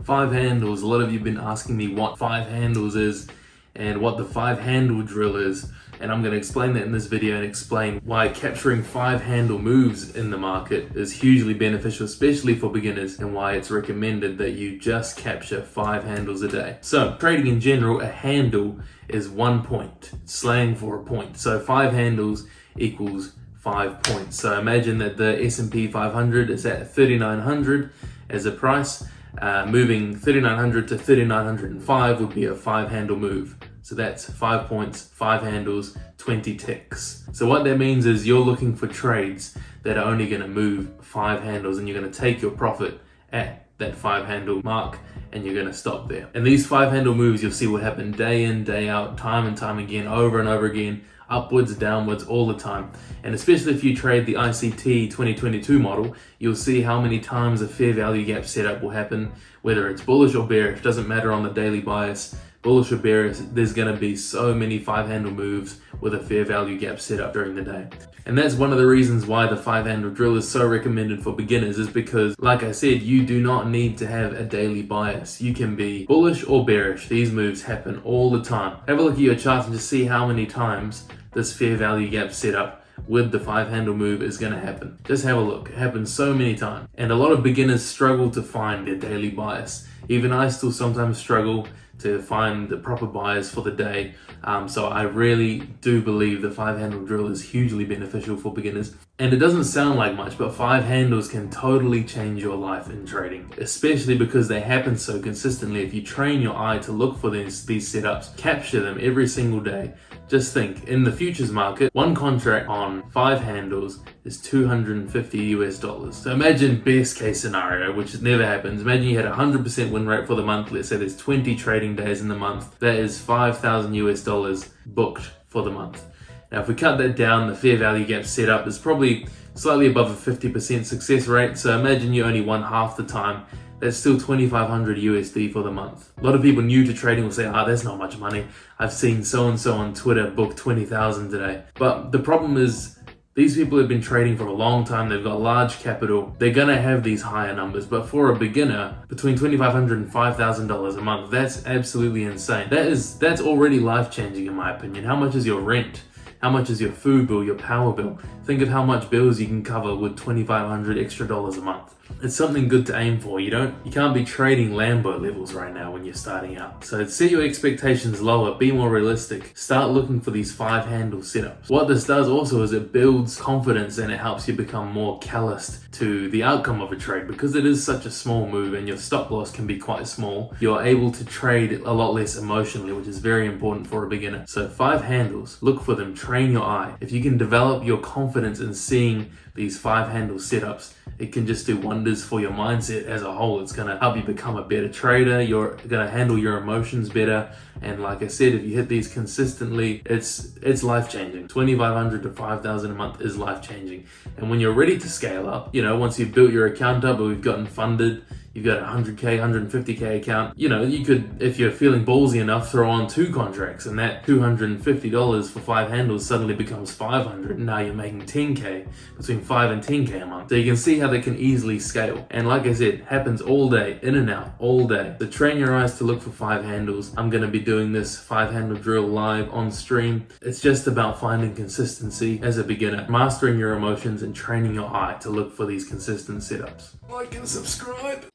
Five handles. A lot of you have been asking me what five handles is and what the five handle drill is. And I'm going to explain that in this video and explain why capturing five handle moves in the market is hugely beneficial, especially for beginners, and why it's recommended that you just capture five handles a day. So trading in general, a handle is 1 point, slang for a point. So five handles equals 5 points. So imagine that the S&P 500 is at 3,900 as a price. Moving 3,900 to 3,905 would be a five handle move. So that's 5 points, five handles, 20 ticks. So what that means is you're looking for trades that are only going to move five handles, and you're going to take your profit at that five handle mark and you're going to stop there. And these five handle moves, you'll see what happen day in, day out, time and time again, over and over again, upwards, downwards, all the time. And especially if you trade the ICT 2022 model, you'll see how many times a fair value gap setup will happen, whether it's bullish or bearish, doesn't matter on the daily bias. Bullish or bearish, there's going to be so many five handle moves with a fair value gap setup during the day. And that's one of the reasons why the five handle drill is so recommended for beginners, is because, like I said, you do not need to have a daily bias. You can be bullish or bearish. These moves happen all the time. Have a look at your charts and just see how many times this fair value gap setup with the five handle move is going to happen. Just have a look. It happens so many times. And a lot of beginners struggle to find their daily bias. Even I still sometimes struggle to find the proper bias for the day. So I really do believe the five handle drill is hugely beneficial for beginners. And it doesn't sound like much, but five handles can totally change your life in trading, especially because they happen so consistently. If you train your eye to look for these setups, capture them every single day. Just think, in the futures market, one contract on five handles is $250 US. So imagine best case scenario, which never happens. Imagine you had a 100% win rate for the month. Let's say there's 20 trading days in the month. That is $5,000 US booked for the month. Now, if we cut that down, the fair value gap setup is probably slightly above a 50% success rate. So imagine you only won half the time. That's still $2,500 USD for the month. A lot of people new to trading will say, that's not much money. I've seen so-and-so on Twitter book 20,000 today. But the problem is, these people have been trading for a long time. They've got large capital. They're gonna have these higher numbers. But for a beginner, between $2,500 and $5,000 a month, that's absolutely insane. That's already life-changing in my opinion. How much is your rent? How much is your food bill, your power bill? Think of how much bills you can cover with $2,500 extra a month. It's something good to aim for. You can't be trading Lambo levels right now when you're starting out. So set your expectations lower, be more realistic. Start looking for these five handle setups. What this does also is it builds confidence and it helps you become more calloused to the outcome of a trade. Because it is such a small move and your stop loss can be quite small, you're able to trade a lot less emotionally, which is very important for a beginner. So five handles, look for them, train your eye. If you can develop your confidence in seeing these five handle setups, it can just do wonders for your mindset as a whole. It's going to help you become a better trader. You're going to handle your emotions better. And like I said, if you hit these consistently, it's life-changing. $2,500 to $5,000 a month is life-changing. And when you're ready to scale up, once you've built your account up or we've gotten funded, you've got a 100K, 150K account, you could, if you're feeling ballsy enough, throw on two contracts, and that $250 for five handles suddenly becomes $500, and now you're making 10K, between 5 and 10K a month. So you can see how they can easily scale. And like I said, happens all day, in and out, all day. So train your eyes to look for five handles. I'm going to be doing this five handle drill live on stream. It's just about finding consistency as a beginner, mastering your emotions and training your eye to look for these consistent setups. Like and subscribe.